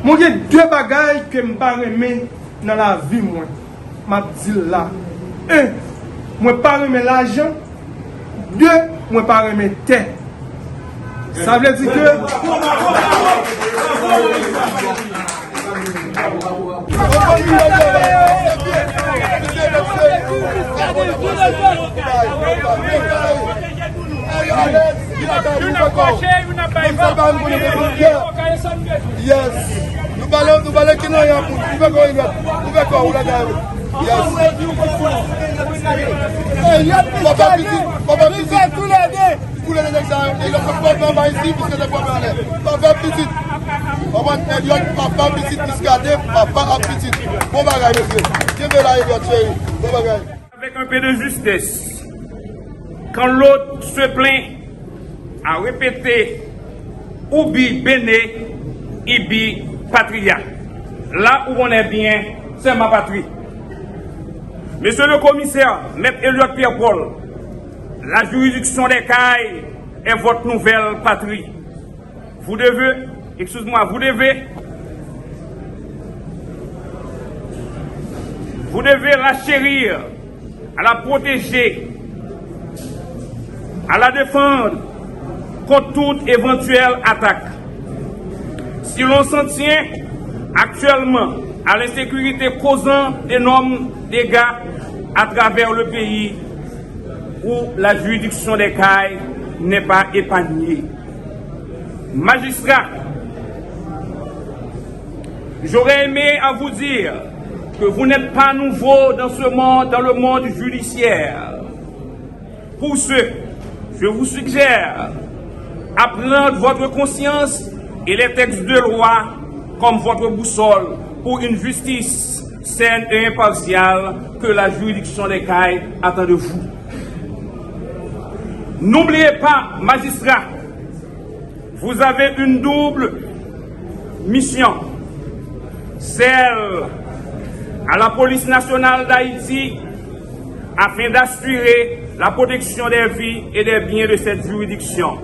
Moi, j'ai deux bagailles que je ne pas aimer dans la vie. Je dis là. Un, je ne pas aimer l'argent. Deux, je ne pas aimer terre. Ça veut dire que. Yes. Nous parlons qui nous y a pour nous Papa avec un peu de justesse, quand l'autre se plaint à répéter Ubi Bene Ibi Patria, là où on est bien, c'est ma patrie. Monsieur le commissaire, Maître Elliott Pierre-Paul, la juridiction des Cayes est votre nouvelle patrie. Vous devez la chérir, à la protéger, à la défendre contre toute éventuelle attaque. Si l'on s'en tient actuellement à l'insécurité causant d'énormes dégâts à travers le pays où la juridiction des Cayes n'est pas épargnée. Magistrats, j'aurais aimé à vous dire que vous n'êtes pas nouveau dans ce monde, dans le monde judiciaire. Pour ce, je vous suggère à prendre votre conscience et les textes de loi comme votre boussole pour une justice saine et impartiale que la juridiction des Cayes attend de vous. N'oubliez pas, magistrats, vous avez une double mission, celle à la police nationale d'Haïti afin d'assurer la protection des vies et des biens de cette juridiction.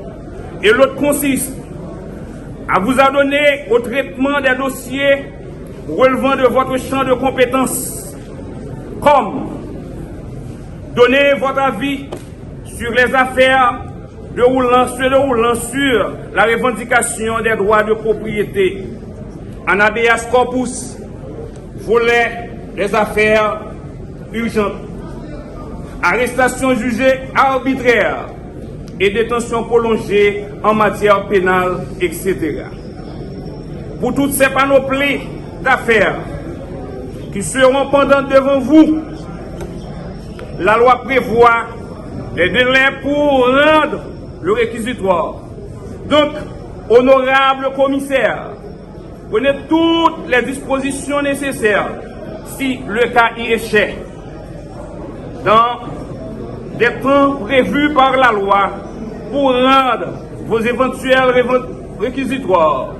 Et l'autre consiste à vous adonner au traitement des dossiers relevant de votre champ de compétences, comme donner votre avis sur les affaires se déroulant sur la revendication des droits de propriété, en habeas corpus, volet des affaires urgentes, arrestation jugée arbitraire et détention prolongée en matière pénale, etc. Pour toutes ces panoplies d'affaires qui seront pendantes devant vous, la loi prévoit des délais pour rendre le réquisitoire. Donc, honorable commissaire, prenez toutes les dispositions nécessaires, si le cas y échait, dans des temps prévus par la loi pour rendre vos éventuels réquisitoires,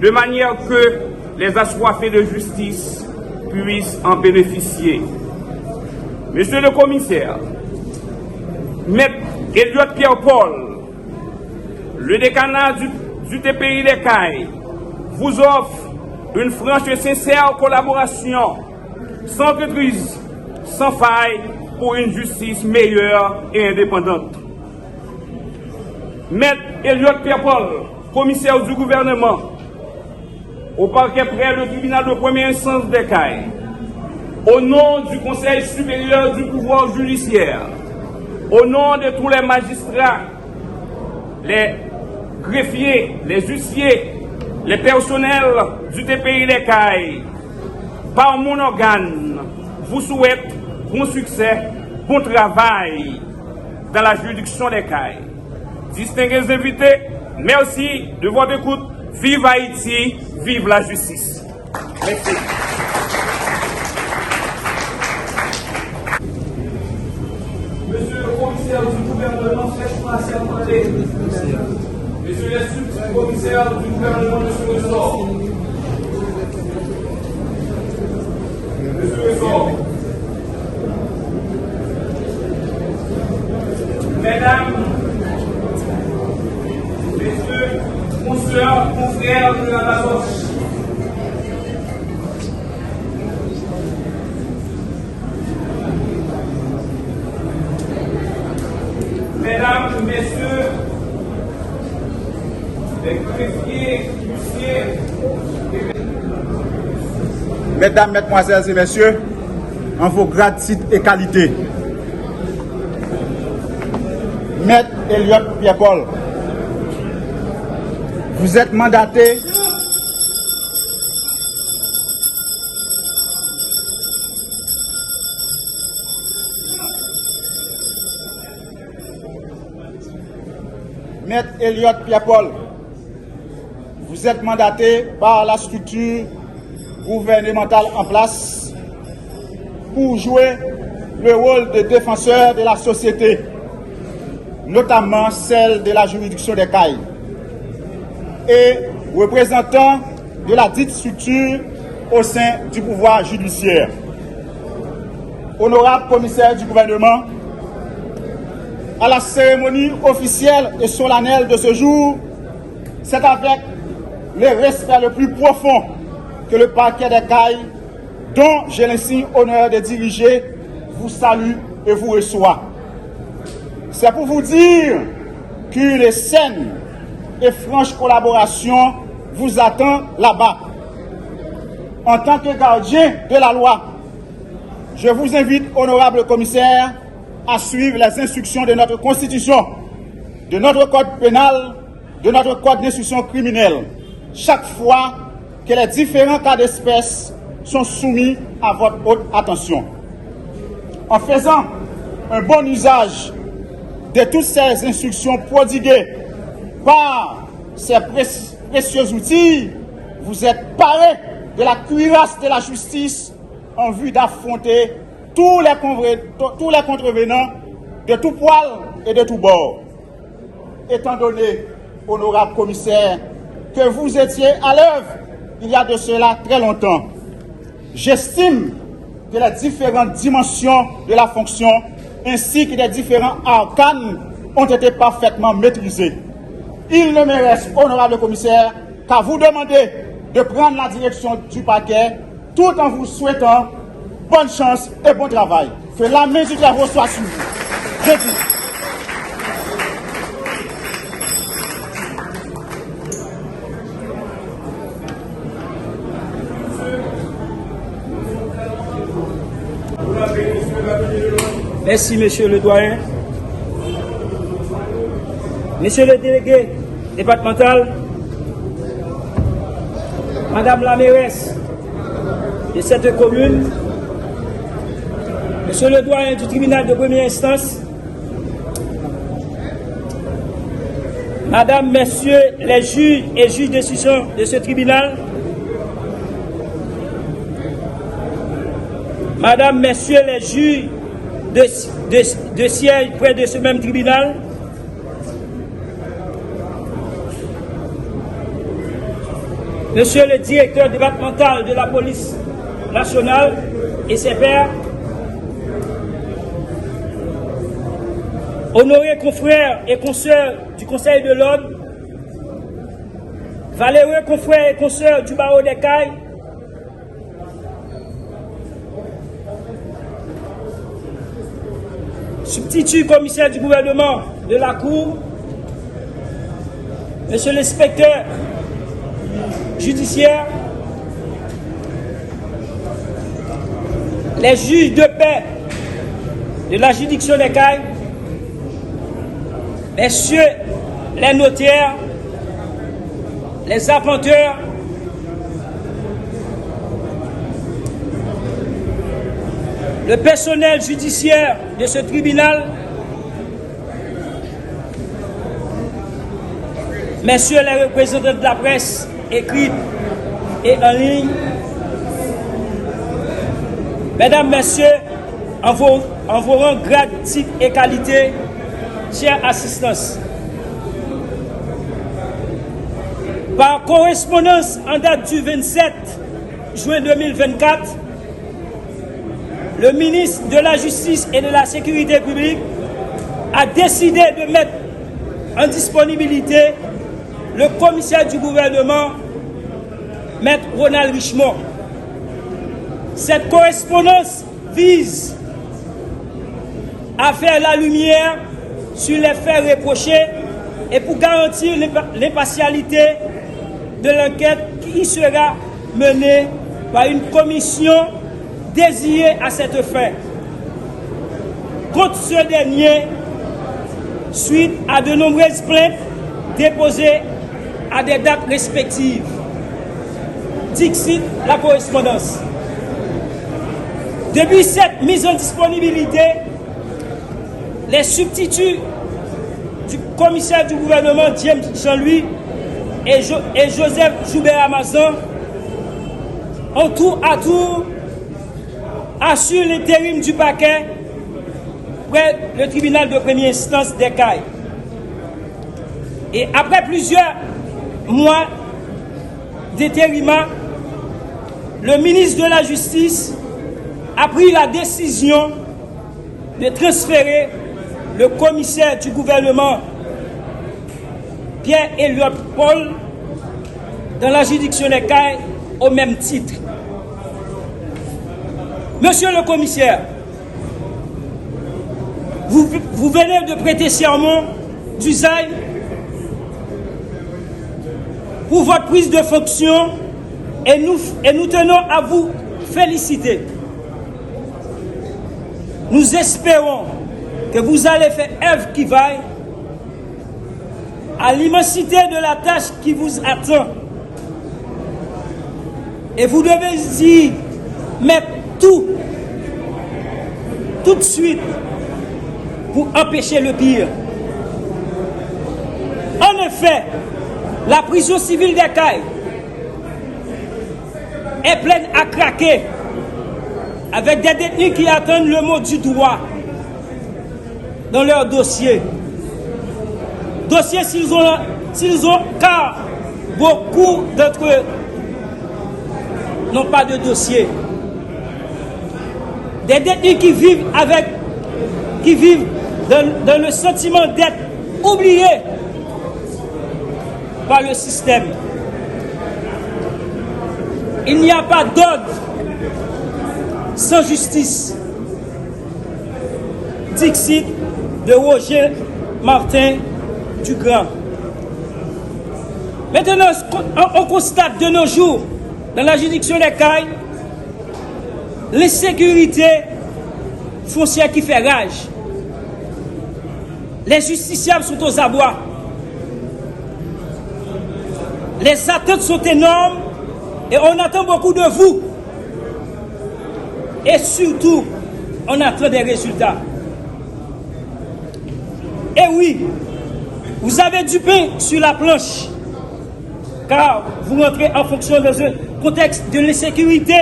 de manière que les assoiffés de justice puissent en bénéficier. Monsieur le commissaire, Maître Elliott Pierre-Paul, le décanat du TPI des Cayes, vous offre une franche et sincère collaboration, sans traîtrise, sans faille, pour une justice meilleure et indépendante. Maître Elliott Pierre-Paul, commissaire du gouvernement, au parquet près du tribunal de première instance des Cayes, au nom du Conseil supérieur du pouvoir judiciaire, au nom de tous les magistrats, les greffiers, les huissiers, les personnels du TPI des Cayes, par mon organe, vous souhaite bon succès, bon travail dans la juridiction des Cayes. Distingués invités, merci de votre écoute. Vive Haïti, vive la justice. Merci. Monsieur le commissaire du gouvernement, faites-moi assermenter. Monsieur le sous-commissaire du gouvernement, monsieur le sort. Monsieur le sort. Mesdames, messieurs, consoeurs, confrères de la Basoche, Mesdames, Mesdemoiselles et Messieurs, en vos grades, titres et qualités, Maître Elliott Pierre-Paul, vous êtes mandaté Maître Elliott Pierre-Paul, vous êtes mandaté par la structure gouvernementale en place pour jouer le rôle de défenseur de la société, notamment celle de la juridiction des CAI, et représentant de la dite structure au sein du pouvoir judiciaire. Honorable commissaire du gouvernement, à la cérémonie officielle et solennelle de ce jour, c'est avec le respect le plus profond que le parquet des CAI, dont j'ai l'insigne honneur de diriger, vous salue et vous reçoit. C'est pour vous dire qu'une saine et franche collaboration vous attend là-bas. En tant que gardien de la loi, je vous invite, honorable commissaire, à suivre les instructions de notre Constitution, de notre Code pénal, de notre Code d'instruction criminelle, chaque fois que les différents cas d'espèce sont soumis à votre haute attention. En faisant un bon usage de toutes ces instructions prodiguées par ces précieux outils, vous êtes parés de la cuirasse de la justice en vue d'affronter tous les contrevenants de tout poil et de tout bord. Étant donné, honorable commissaire, que vous étiez à l'œuvre il y a de cela très longtemps, j'estime que les différentes dimensions de la fonction ainsi que les différents arcanes ont été parfaitement maîtrisés. Il ne me reste, honorable commissaire, qu'à vous demander de prendre la direction du parquet tout en vous souhaitant bonne chance et bon travail. Que la main du diable soit sur vous. Je dis. Merci, monsieur le doyen. Monsieur le délégué départemental, madame la mairesse de cette commune, monsieur le doyen du tribunal de première instance, madame, messieurs les juges et juges d'instruction de ce tribunal, madame, messieurs les juges de siège près de ce même tribunal, monsieur le directeur départemental de la police nationale et ses pairs, honorés confrères et consoeurs du Conseil de l'Ordre, valeureux confrères et consoeurs du barreau des CAI, substitut commissaire du gouvernement de la Cour, monsieur l'inspecteur judiciaire, les juges de paix de la juridiction des CAI, messieurs les notaires, les arpenteurs, le personnel judiciaire de ce tribunal, messieurs les représentants de la presse écrite et en ligne, mesdames, messieurs, en vos rangs, grades, titres et qualités, chère assistance. Par correspondance en date du 27 juin 2024, le ministre de la Justice et de la Sécurité publique a décidé de mettre en disponibilité le commissaire du gouvernement, Maître Ronald Richemont. Cette correspondance vise à faire la lumière sur les faits reprochés et pour garantir l'impartialité de l'enquête qui sera menée par une commission désignée à cette fin contre ce dernier suite à de nombreuses plaintes déposées à des dates respectives. Dixit la correspondance. Depuis cette mise en disponibilité, les substituts du commissaire du gouvernement James Jean-Louis et Joseph Joubert-Amazon ont tour à tour assuré l'intérim du parquet près le tribunal de première instance des Cayes. Et après plusieurs mois d'intérim, le ministre de la Justice a pris la décision de transférer le commissaire du gouvernement Pierre-Éliott Paul dans la juridiction des Cayes au même titre. Monsieur le commissaire, vous venez de prêter serment d'usage pour votre prise de fonction et nous tenons à vous féliciter. Nous espérons que vous allez faire œuvre qui vaille à l'immensité de la tâche qui vous attend. Et vous devez y mettre tout de suite pour empêcher le pire. En effet, la prison civile des Cayes est pleine à craquer avec des détenus qui attendent le mot du droit dans leur dossier. Dossier s'ils ont, car beaucoup d'entre eux n'ont pas de dossier. Des détenus qui vivent dans le sentiment d'être oubliés par le système. Il n'y a pas d'ordre sans justice. Dixit de Roger Martin Dugrand. Maintenant, on constate de nos jours, dans la juridiction des Cayes, l'insécurité foncière qui fait rage. Les justiciables sont aux abois. Les attentes sont énormes et on attend beaucoup de vous. Et surtout, on attend des résultats. Et oui, vous avez du pain sur la planche, car vous rentrez en fonction de un contexte de l'insécurité,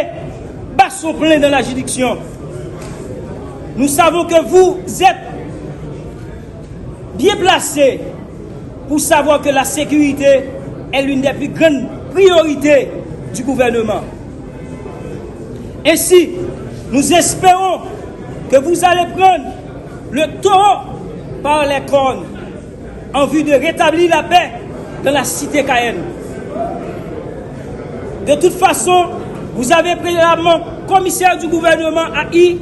bas sont pleins dans la juridiction. Nous savons que vous êtes bien placés pour savoir que la sécurité est l'une des plus grandes priorités du gouvernement. Ainsi, nous espérons que vous allez prendre le taureau par les cornes en vue de rétablir la paix dans la cité cayenne. De toute façon, vous avez préalablement commissaire du gouvernement à I,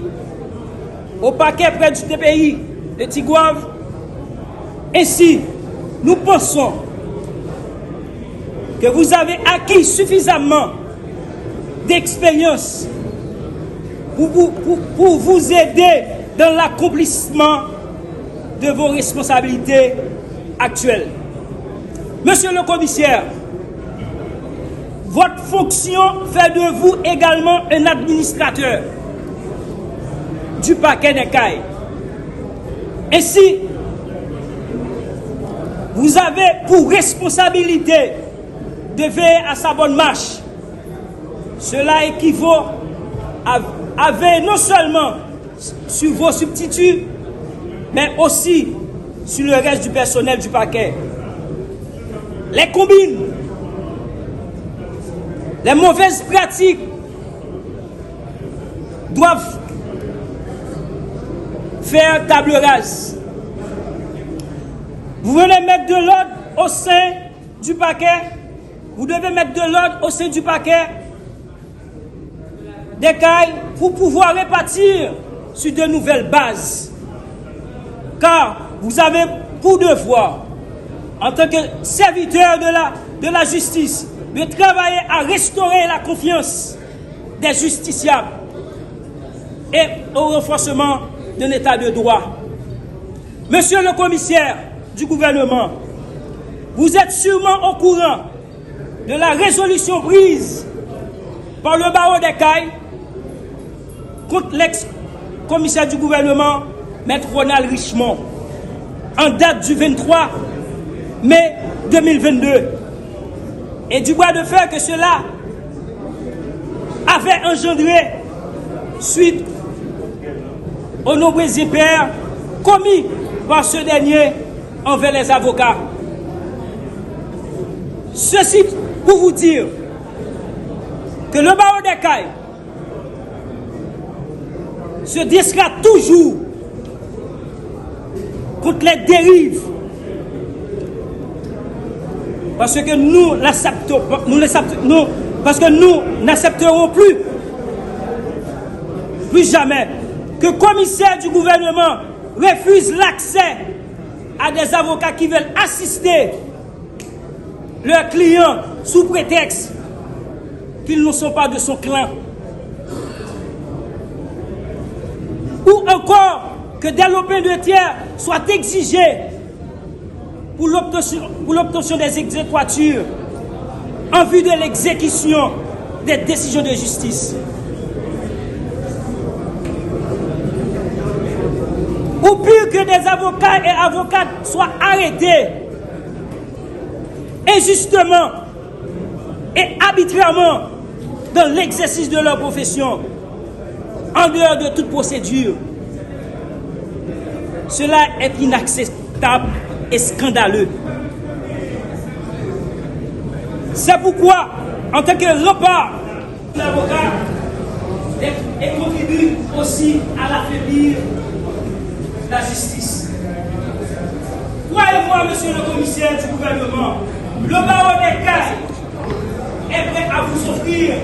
au parquet près du TPI de Tigouave. Ainsi, nous pensons que vous avez acquis suffisamment d'expérience pour vous aider dans l'accomplissement de vos responsabilités actuelles. Monsieur le commissaire, votre fonction fait de vous également un administrateur du parquet des Cayes. Ainsi, vous avez pour responsabilité de veiller à sa bonne marche. Cela équivaut à veiller non seulement sur vos substituts, mais aussi sur le reste du personnel du parquet. Les combines, les mauvaises pratiques doivent faire table rase. Vous venez mettre de l'ordre au sein du parquet. Vous devez mettre de l'ordre au sein du parquet des Cayes pour pouvoir répartir sur de nouvelles bases. Car vous avez pour devoir, en tant que serviteur de la justice, de travailler à restaurer la confiance des justiciables et au renforcement d'un état de droit. Monsieur le commissaire du gouvernement, vous êtes sûrement au courant de la résolution prise par le barreau d'Écailles contre l'ex-commissaire du gouvernement, Maître Ronald Richemont, en date du 23 mai 2022. Et du bois de fer que cela avait engendré suite aux nombreux impairs commis par ce dernier envers les avocats. Ceci pour vous dire que le barreau d'Écailles se décidera toujours contre les dérives, parce que nous n'accepterons plus jamais que le commissaire du gouvernement refuse l'accès à des avocats qui veulent assister leurs clients sous prétexte qu'ils ne sont pas de son clan. Ou encore que des lopins de terre soient exigés pour l'obtention des exéquatures en vue de l'exécution des décisions de justice. Ou pire que des avocats et avocates soient arrêtés injustement et arbitrairement dans l'exercice de leur profession, en dehors de toute procédure. Cela est inacceptable et scandaleux. C'est pourquoi, en tant que rempart, l'avocat contribue aussi à l'affaiblir la justice. Croyez-moi, monsieur le commissaire du gouvernement, le barreau d'Écailles est prêt à vous offrir.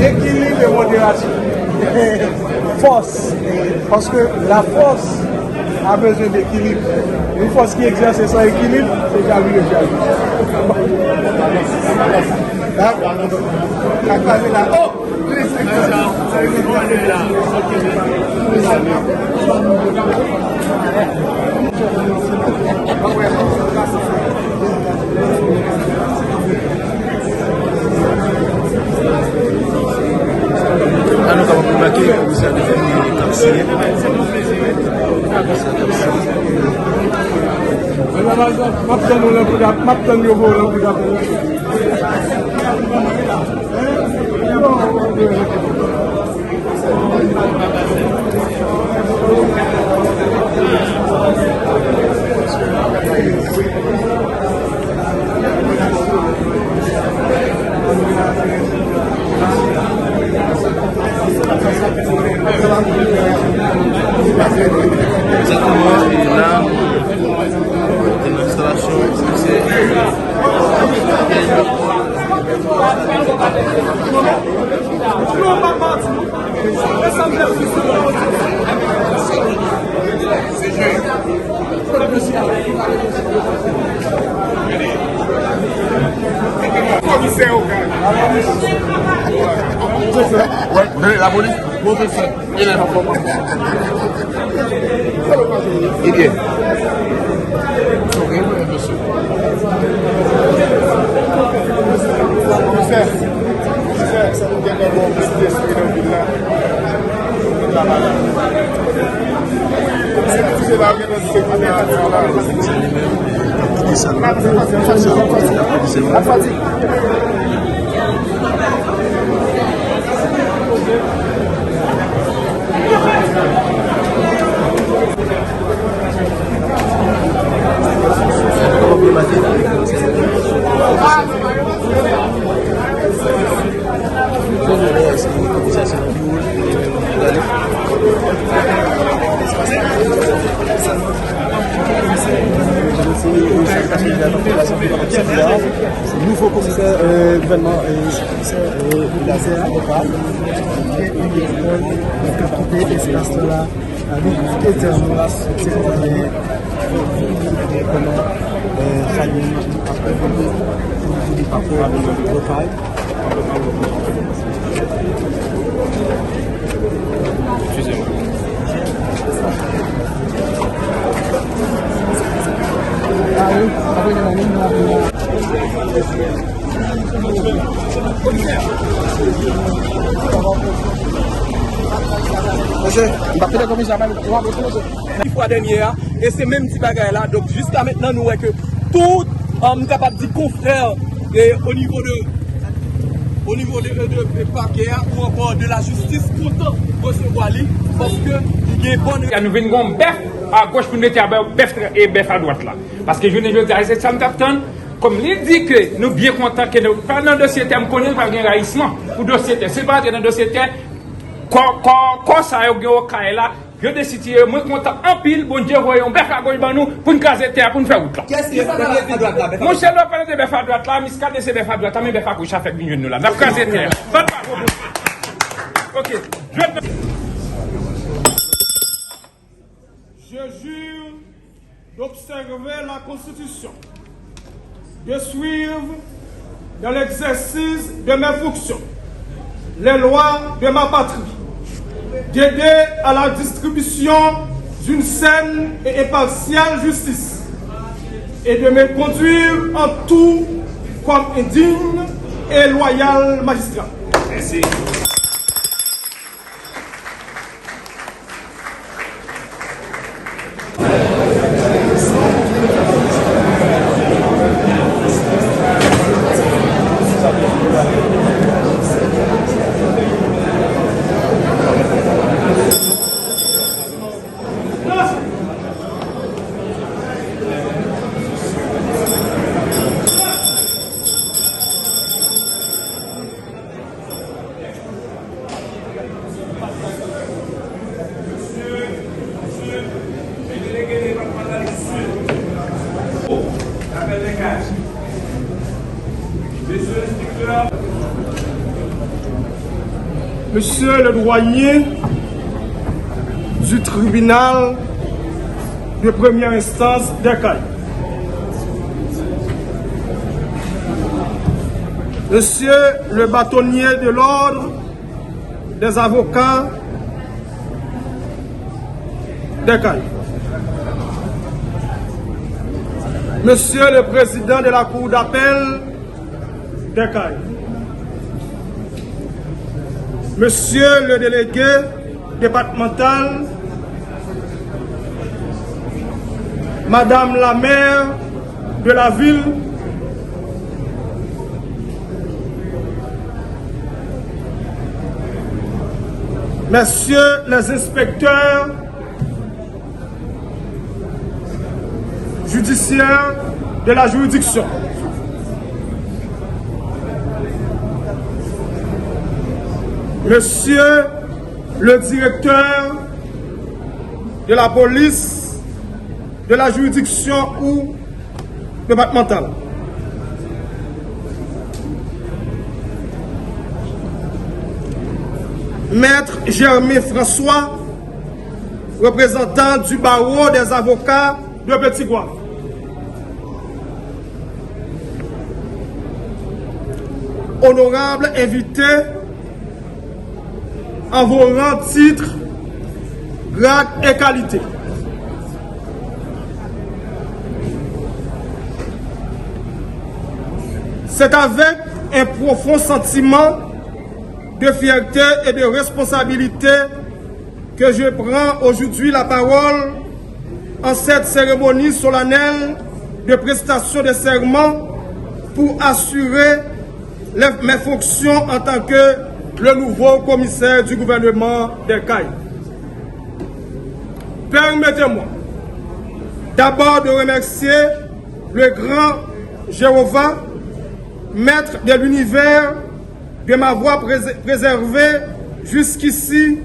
Équilibre et modération. Force. Parce que la force a besoin d'équilibre. Une force qui exerce sans équilibre, c'est jamais le cas. Nous avons remarqué que vous avez fait des exactement, et là, démonstration, Commissaire au gars. Ouais, la police. Montrez ça. Il est pas bon. Il est. Commissaire, ça nous dit qu'on va décider sur le ville là. C'est la vie de la fatigue. Le nouveau commissaire gouvernement et la CA qui est une école de qualité et c'est là avec éternellement secrétaire comment ça y est, après du parcours local. Excusez-moi. La fois dernière, et c'est même petit bagage là. Donc jusqu'à maintenant, nous voyons que tout, nous capable de dire confrères au niveau de parquet ou encore de la justice, content de recevoir lui parce que il y a une bonne. Nous venons bœuf à gauche pour mettre bœuf et bœuf à droite là. Parce que je ne veux dire, c'est ça comme il dit que nous sommes bien contents que nous, pas dans le dossier, nous connaissons pas un raïssement pour le dossier. C'est pas dans le dossier, quand ça a eu au cas là, je décide, moi content en pile, bon Dieu, voyons, bœuf à gauche, nous, pour une case terre, pour nous faire route là. Qu'est-ce qui est à droite là? Mon cher, nous parlons de bœuf à droite là, mais ce c'est bœuf à droite, mais bœuf à gauche, ça fait bien nous là. Nous case terre. Ok. Je jure d'observer la Constitution, de suivre dans l'exercice de mes fonctions les lois de ma patrie, d'aider à la distribution d'une saine et impartiale justice et de me conduire en tout comme un digne et loyal magistrat. Merci. Monsieur le doyen du tribunal de première instance d'Ekaï, Monsieur le bâtonnier de l'ordre des avocats d'Ekaï, Monsieur le président de la cour d'appel d'Ekaï, Monsieur le délégué départemental, Madame la maire de la ville, Messieurs les inspecteurs judiciaires de la juridiction, Monsieur le directeur de la police de la juridiction ou départementale, Maître Germain François, représentant du barreau des avocats de Petit-Goâve, honorable invité en vos rangs, titres, grades et qualités. C'est avec un profond sentiment de fierté et de responsabilité que je prends aujourd'hui la parole en cette cérémonie solennelle de prestation de serment pour assurer mes fonctions en tant que le nouveau commissaire du gouvernement d'Ekaï. Permettez-moi d'abord de remercier le grand Jéhovah, maître de l'univers, de m'avoir préservé jusqu'ici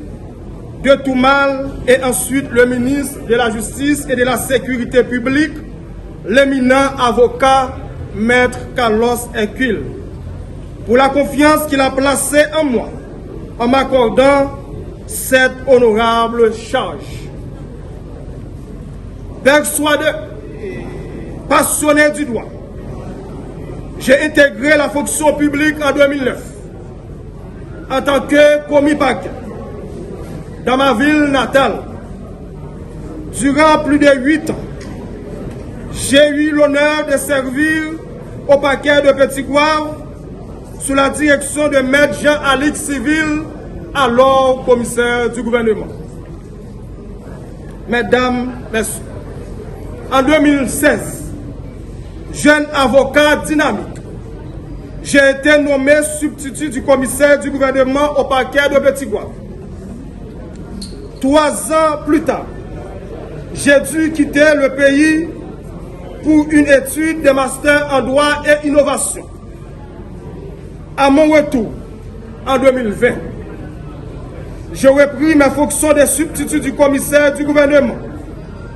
de tout mal, et ensuite le ministre de la Justice et de la Sécurité publique, l'éminent avocat maître Carlos Hercule, pour la confiance qu'il a placée en moi en m'accordant cette honorable charge. persuadé, passionné du droit, j'ai intégré la fonction publique en 2009 en tant que commis parquet dans ma ville natale. Durant plus de 8 ans, j'ai eu l'honneur de servir au parquet de Petit-Goâve sous la direction de Maître Jean-Alix Civil, alors commissaire du gouvernement. Mesdames, Messieurs, en 2016, jeune avocat dynamique, j'ai été nommé substitut du commissaire du gouvernement au parquet de Petit-Goâve. 3 ans plus tard, j'ai dû quitter le pays pour une étude de master en droit et innovation. À mon retour, en 2020, j'ai repris mes fonctions de substitut du commissaire du gouvernement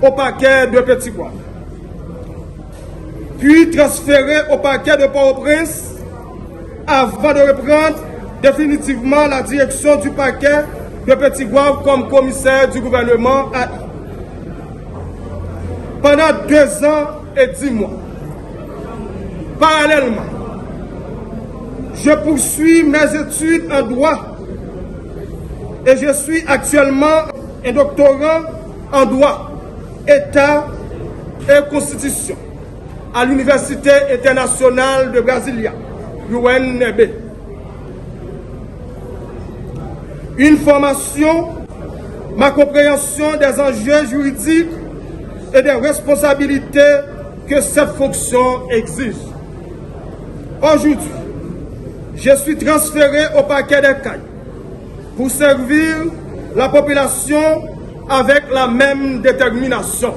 au parquet de Petit-Goâve, puis transféré au parquet de Port-au-Prince avant de reprendre définitivement la direction du parquet de Petit-Goâve comme commissaire du gouvernement AI. Pendant 2 ans et 10 mois, parallèlement, je poursuis mes études en droit et je suis actuellement un doctorant en droit, État et Constitution à l'Université internationale de Brasilia, UNB. Une formation, ma compréhension des enjeux juridiques et des responsabilités que cette fonction exige. Aujourd'hui, je suis transféré au parquet des Cayes pour servir la population avec la même détermination.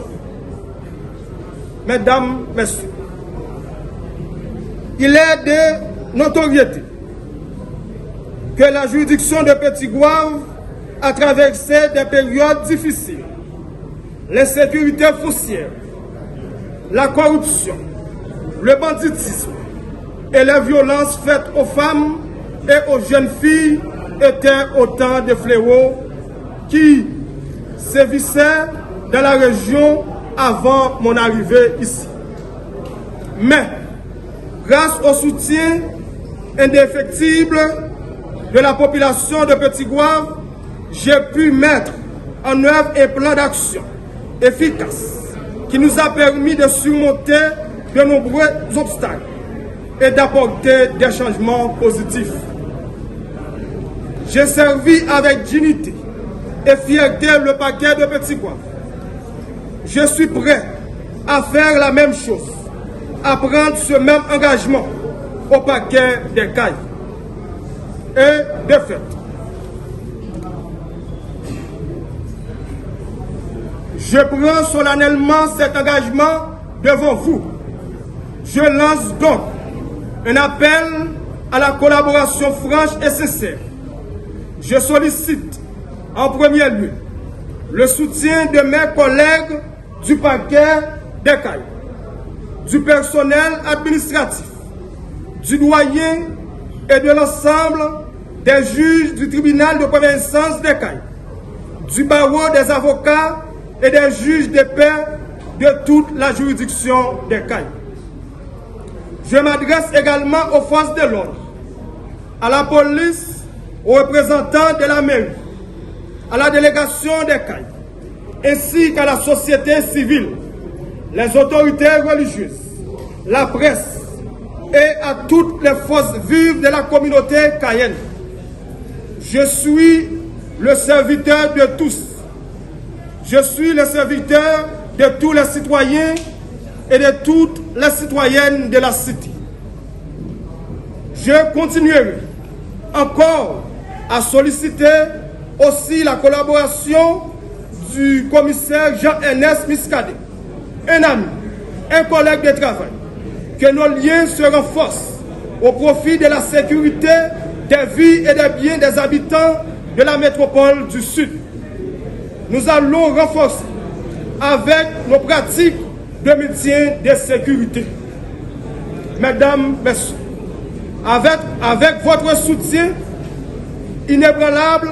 Mesdames, Messieurs, il est de notoriété que la juridiction de Petit-Goâve a traversé des périodes difficiles. L'insécurité foncière, la corruption, le banditisme et les violences faites aux femmes et aux jeunes filles étaient autant de fléaux qui sévissaient dans la région avant mon arrivée ici. Mais, grâce au soutien indéfectible de la population de Petit-Goâve, j'ai pu mettre en œuvre un plan d'action efficace qui nous a permis de surmonter de nombreux obstacles et d'apporter des changements positifs. J'ai servi avec dignité et fierté le parquet de Petit-Goâve. Je suis prêt à faire la même chose, à prendre ce même engagement au parquet des Cayes. Et de fait, je prends solennellement cet engagement devant vous. Je lance donc un appel à la collaboration franche et sincère. Je sollicite en premier lieu le soutien de mes collègues du parquet des Cayes, du personnel administratif, du doyen et de l'ensemble des juges du tribunal de première instance des Cayes, du barreau des avocats et des juges de paix de toute la juridiction des Cayes. Je m'adresse également aux forces de l'ordre, à la police, aux représentants de la mairie, à la délégation des Cayes, ainsi qu'à la société civile, les autorités religieuses, la presse et à toutes les forces vives de la communauté cayenne. Je suis le serviteur de tous. Je suis le serviteur de tous les citoyens et de toutes les citoyennes de la cité. Je continuerai encore à solliciter aussi la collaboration du commissaire Jean-Ernest Miscadet, un ami, un collègue de travail, que nos liens se renforcent au profit de la sécurité des vies et des biens des habitants de la métropole du Sud. Nous allons renforcer avec nos pratiques de maintien de sécurité. Mesdames, Messieurs, avec votre soutien inébranlable,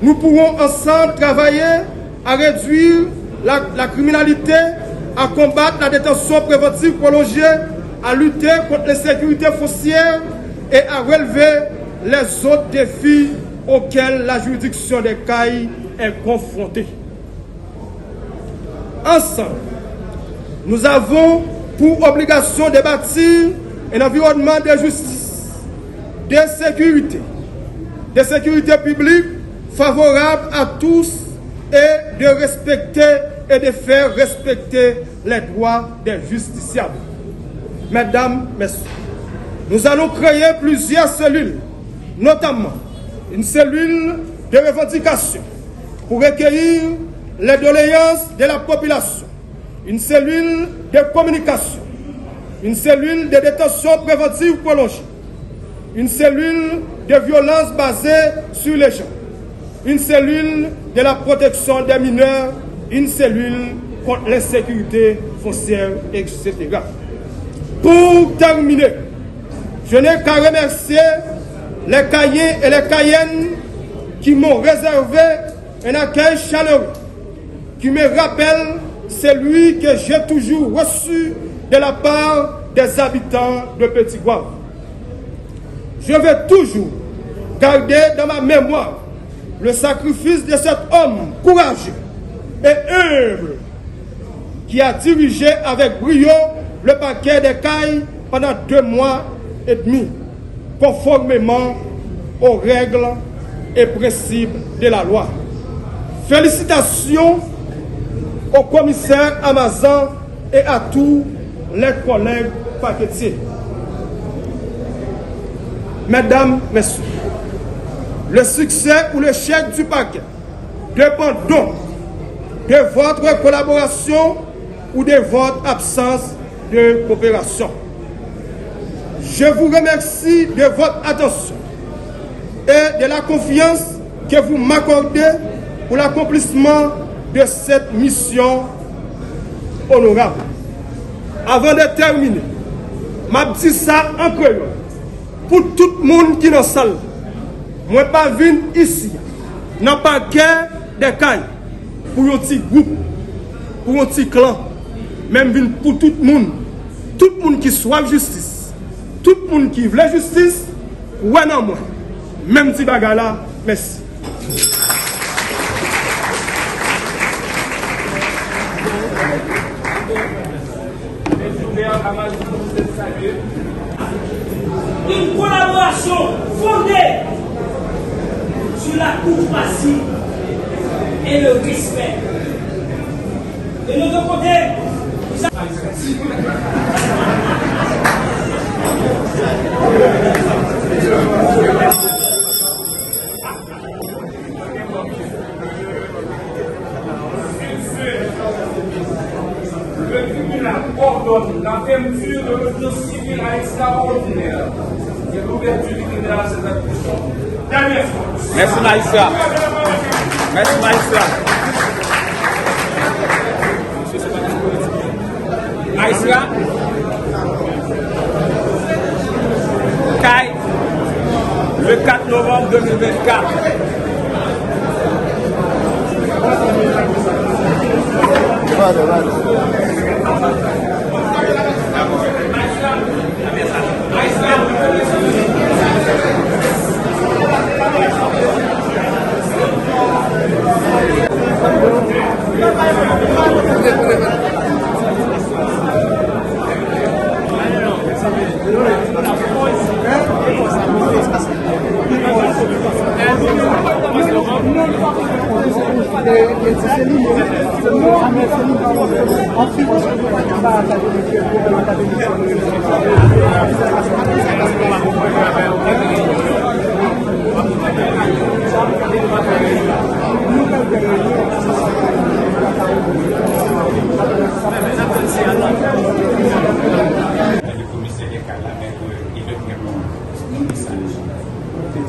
nous pourrons ensemble travailler à réduire la criminalité à combattre la détention préventive prolongée, à lutter contre l'insécurité foncière et à relever les autres défis auxquels la juridiction des CAI est confrontée. Ensemble, nous avons pour obligation de bâtir un environnement de justice, de sécurité publique favorable à tous et de respecter et de faire respecter les droits des justiciables. Mesdames, Messieurs, nous allons créer plusieurs cellules, notamment une cellule de revendication pour recueillir les doléances de la population, une cellule de communication, une cellule de détention préventive prolongée, une cellule de violence basée sur les gens, une cellule de la protection des mineurs, une cellule contre l'insécurité foncière, etc. Pour terminer, je n'ai qu'à remercier les Caïens et les Cayennes qui m'ont réservé un accueil chaleureux, qui me rappelle celui que j'ai toujours reçu de la part des habitants de Petit-Goâve. Je vais toujours garder dans ma mémoire le sacrifice de cet homme courageux et humble qui a dirigé avec brio le parquet des Cailles pendant 2 mois et demi, conformément aux règles et principes de la loi. Félicitations au commissaire Amazan et à tous les collègues paquetiers. Mesdames, Messieurs, le succès ou l'échec du paquet dépend donc de votre collaboration ou de votre absence de coopération. Je vous remercie de votre attention et de la confiance que vous m'accordez pour l'accomplissement de cette mission honorable. Avant de terminer, je dis ça en créole pour tout le monde qui est dans la salle. Je ne suis pas venu ici, dans le paquet des Cailles, pour un petit groupe, pour un petit clan, même venu pour tout le monde qui soit justice, tout le monde qui veut justice, ouais non moi, même petit bagarre là, merci. Une collaboration fondée sur la courtoisie et le respect. De notre côté, le tribunal ordonne la fermeture de l'audience civile à extraordinaire et l'ouverture du tribunal à cette attribution. Dernière fois. Merci Maïsra. Merci Maïsra. Maïsra. Caille, le 4 novembre 2024.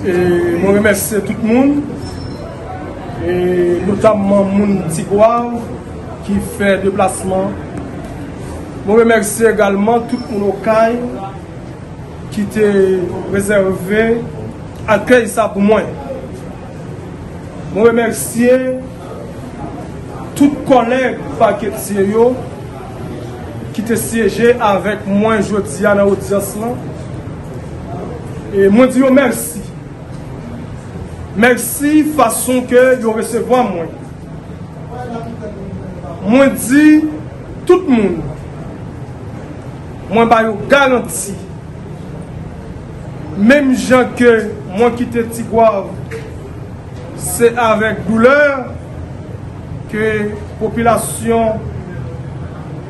Et je remercie tout le monde, et notamment mon Tigouave qui fait déplacement. Je remercie également tout le monde au CAI qui était réservé, accueille ça pour moi. Je remercie tous les collègues paquetiers qui te siégé avec moi jeudi à l'audience là. Et moi dis merci. Merci façon que yo recevoir moi. Moi dis tout le monde. Moi ba yo garanti. Même gens que moi qui te Tigouave, c'est avec douleur que population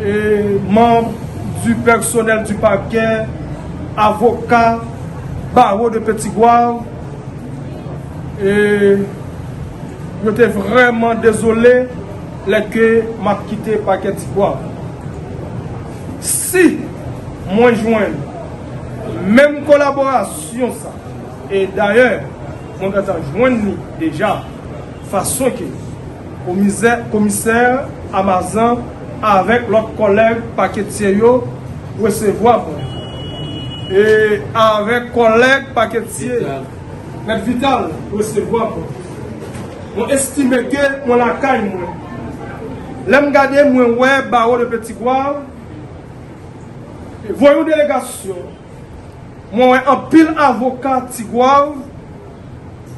et membres du personnel du parquet, avocats, barreaux de Petit-Gouave, et j'étais vraiment désolé que m'a quitté le parquet Tigouave. Si moi joindre même collaboration ça, et d'ailleurs, on va joindre déjà façon que commissaire Amazon avec l'autre collègue paquetier recevoir et avec collègue paquetier Maître Vital recevoir on estime que mon la caille moi l'aime garder moi ouais barreau de Petit-Gouave voyons délégation moi un pile avocat Tigouave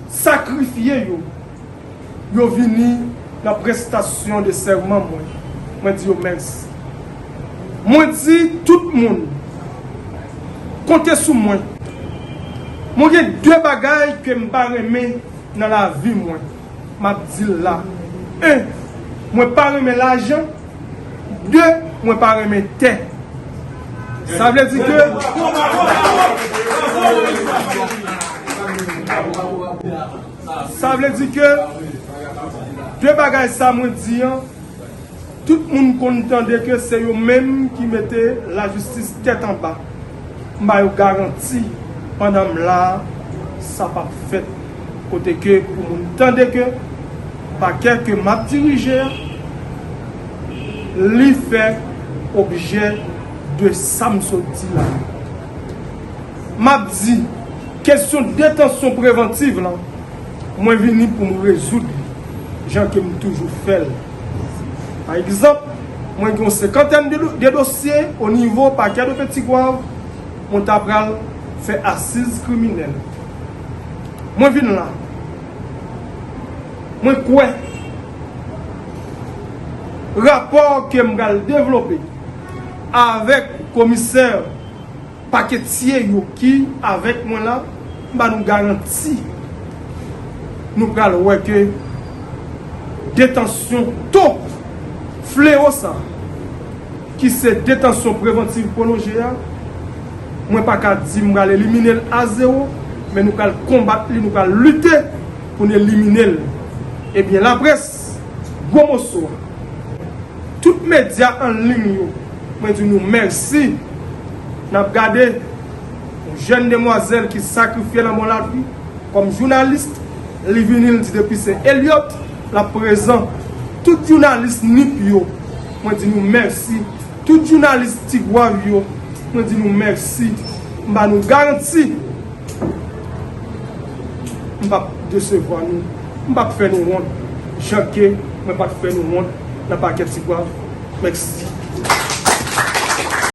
sacrifié yo vini la prestation de serment moi dis merci. Moi dis tout le monde comptez sur moi. Moi j'ai deux bagailles que m'pa aimer dans la vie moi. M'a dit là. Un, moi pas aimer l'argent. Deux, moi pas aimer terre. Ça veut dire que deux bagailles ça me dit tout le monde contendait que c'est eux-mêmes qui mettaient la justice tête en bas. Je garantis pendant là ça pas fait côté que pour m'entendre que paquet que m'a dirigé lui fait objet de Samsoti là. M'a dit question de détention préventive là. Moi venu pour me résoudre gens que me toujours fait. Par exemple, moi j'ai une cinquantaine de dossiers au niveau paquet de Petit-Gouave, mon tabral fait assise criminelle. Moi viens là. Moi quoi rapport que m'gal développer avec commissaire paquetier qui avec moi là, bah nous garantit nous gal ouais que détention top fléau ça qui c'est détention préventive prolongée moi pas qu'à dire m'gal éliminer à zéro mais nous gal combattre nous gal lutter pour éliminer. Et bien la presse gros morceau tout médias en ligne moi dis nous merci n'a regardé une jeune demoiselle qui sacrifié dans mon la vie comme journaliste li vinil dit depuis c'est Elliot la présent tout journaliste nip yo moi dis nous merci tout journaliste Tigouave yo moi dis nous merci m'a nous garanti m'pa décevoir nous m'pa faire nous honte choqué m'pa faire nous honte dans paquet Tigouave merci.